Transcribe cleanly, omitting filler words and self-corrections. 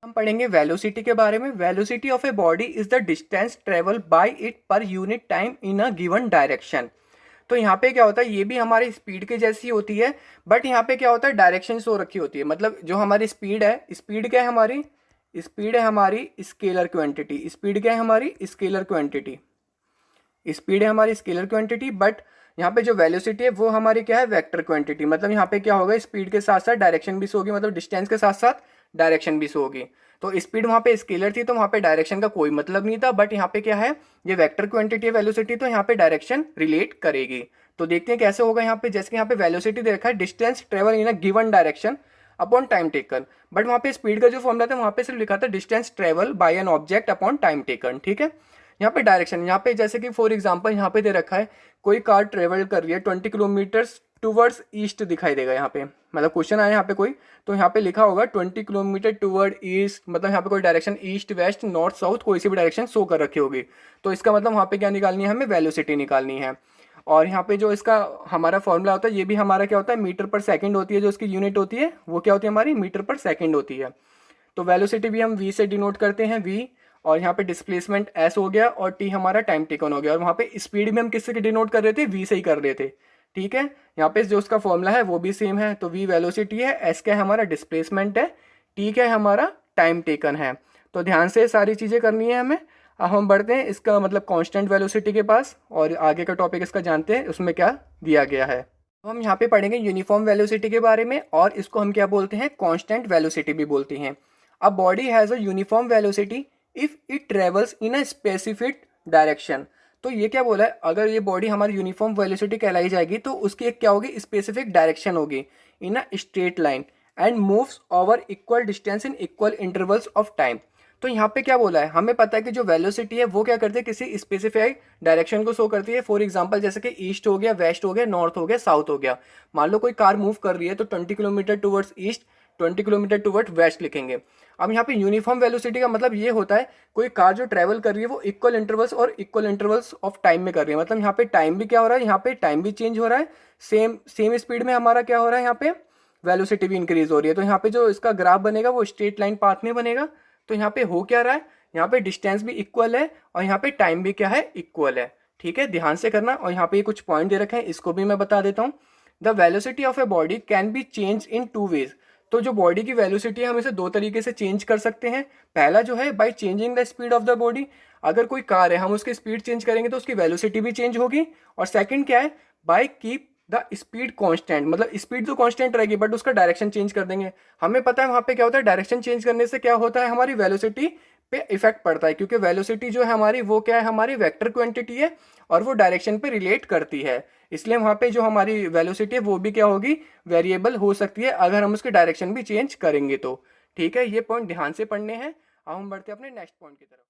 हम पढ़ेंगे वेलोसिटी के बारे में। Velocity of a body is the distance travel by it per unit time in a given direction. तो यहाँ पे क्या होता है, ये भी हमारी स्पीड के जैसी होती है, बट यहाँ पे क्या होता है, डायरेक्शन शो रखी होती है। मतलब जो हमारी स्पीड है, स्पीड क्या है हमारी, स्पीड है हमारी स्केलर क्वांटिटी। स्पीड क्या है हमारी, स्केलर क्वांटिटी। स्पीड है हमारी स्केलर क्वांटिटी, बट यहाँ पे जो वेलोसिटी है वो हमारी क्या है, वेक्टर क्वांटिटी। मतलब यहाँ पे क्या होगा, स्पीड के साथ साथ डायरेक्शन भी शो होगी, मतलब डिस्टेंस के साथ साथ डायरेक्शन भी शो होगी। तो स्पीड वहाँ पे स्केलर थी तो वहाँ पे डायरेक्शन का कोई मतलब नहीं था, बट यहाँ पे क्या है, ये वेक्टर क्वांटिटी है वेलोसिटी, तो यहाँ पे डायरेक्शन रिलेट करेगी। तो देखते हैं कैसे होगा यहाँ पे। जैसे कि यहाँ पे वेलोसिटी दे रखा है, distance travel in a given direction upon time taken, but वहाँ पे स्पीड का जो फॉर्मूला था वहाँ पे सिर्फ लिखा था distance travel by an object upon time taken. ठीक है, यहाँ पे डायरेक्शन, यहाँ पे जैसे कि फॉर एग्जांपल यहाँ पे दे रखा है कोई कार ट्रेवल कर रही है 20 किलोमीटर्स टूवर्ड्स ईस्ट, दिखाई देगा यहाँ पे। मतलब क्वेश्चन आया यहाँ पे कोई, तो यहाँ पे लिखा होगा 20 किलोमीटर टूवर्ड ईस्ट, मतलब यहाँ पे कोई direction east west north south कोई सी भी डायरेक्शन शो कर रखी होगी। तो इसका मतलब वहाँ पे क्या निकालनी है, हमें वेलोसिटी निकालनी है। और यहाँ पे जो इसका हमारा फॉर्मूला होता है, ये भी हमारा क्या होता है, मीटर पर सेकंड होती है। जो इसकी यूनिट होती है वो क्या होती है हमारी, मीटर पर सेकंड होती है। तो वेलोसिटी भी हम वी से डिनोट करते हैं, वी, और यहाँ पे डिस्प्लेसमेंट एस हो गया, और टी हमारा टाइम टेकन हो गया। और वहाँ पे स्पीड भी हम किससे डिनोट कर रहे थे, वी से ही कर रहे थे। ठीक है, यहाँ पे जो उसका फॉर्मूला है वो भी सेम है। तो वी वेलोसिटी है, एस क्या है हमारा डिस्प्लेसमेंट है, टी क्या है हमारा टाइम टेकन है। तो ध्यान से सारी चीज़ें करनी है हमें। अब हम बढ़ते हैं इसका मतलब कांस्टेंट वेलोसिटी के पास, और आगे का टॉपिक इसका जानते हैं उसमें क्या दिया गया है। तो हम यहाँ पे पढ़ेंगे यूनिफॉर्म वेलोसिटी के बारे में, और इसको हम क्या बोलते हैं, कांस्टेंट वेलोसिटी भी बोलते हैं। A body has a uniform velocity if it travels in a specific direction. तो ये क्या बोला है, अगर ये बॉडी हमारी यूनिफॉर्म वेलोसिटी कहलाई जाएगी तो उसकी एक क्या होगी, स्पेसिफिक डायरेक्शन होगी in a straight line and moves over equal distance in equal intervals of time. तो यहाँ पे क्या बोला है, हमें पता है कि जो वेलोसिटी है वो क्या करती है, किसी स्पेसिफाइड डायरेक्शन को शो करती है। फॉर एग्जांपल जैसे कि ईस्ट हो गया, वेस्ट हो गया, नॉर्थ हो गया, साउथ हो गया। मान लो कोई कार मूव कर रही है तो 20 kilometre towards east, 20 kilometre toward west लिखेंगे। अब यहाँ पे यूनिफॉर्म वेलोसिटी का मतलब ये होता है कोई कार जो ट्रैवल कर रही है वो इक्वल इंटरवल्स और इक्वल इंटरवल्स ऑफ टाइम में कर रही है। मतलब यहाँ पे टाइम भी क्या हो रहा है, यहाँ पे टाइम भी चेंज हो रहा है, सेम सेम स्पीड में हमारा क्या हो रहा है, यहाँ पे वेलोसिटी भी इंक्रीज हो रही है। तो यहाँ पे जो इसका ग्राफ बनेगा वो स्ट्रेट लाइन पाथ में बनेगा। तो यहाँ पे हो क्या रहा है, यहाँ पे डिस्टेंस भी इक्वल है और यहाँ पे टाइम भी क्या है, इक्वल है। ठीक है, ध्यान से करना। और यहाँ पे कुछ पॉइंट दे रखे हैं, इसको भी मैं बता देता हूँ। The velocity of a body can be change in two ways. तो जो बॉडी की वेलोसिटी है हम इसे दो तरीके से चेंज कर सकते हैं। पहला जो है by changing the speed of the body. अगर कोई कार है हम उसकी स्पीड चेंज करेंगे तो उसकी वेलोसिटी भी चेंज होगी। और सेकंड क्या है, by keep the speed constant. मतलब स्पीड तो कांस्टेंट रहेगी बट उसका डायरेक्शन चेंज कर देंगे। हमें पता है वहां पे क्या होता है, डायरेक्शन चेंज करने से क्या होता है, हमारी वेलोसिटी पे इफेक्ट पड़ता है, क्योंकि वेलोसिटी जो है हमारी वो क्या है, हमारी वेक्टर क्वांटिटी है और वो डायरेक्शन पे रिलेट करती है। इसलिए वहां पे जो हमारी वेलोसिटी है वो भी क्या होगी, वेरिएबल हो सकती है अगर हम उसकी डायरेक्शन भी चेंज करेंगे तो। ठीक है, ये पॉइंट ध्यान से पढ़ने हैं। अब हम बढ़ते हैं अपने नेक्स्ट पॉइंट की तरफ।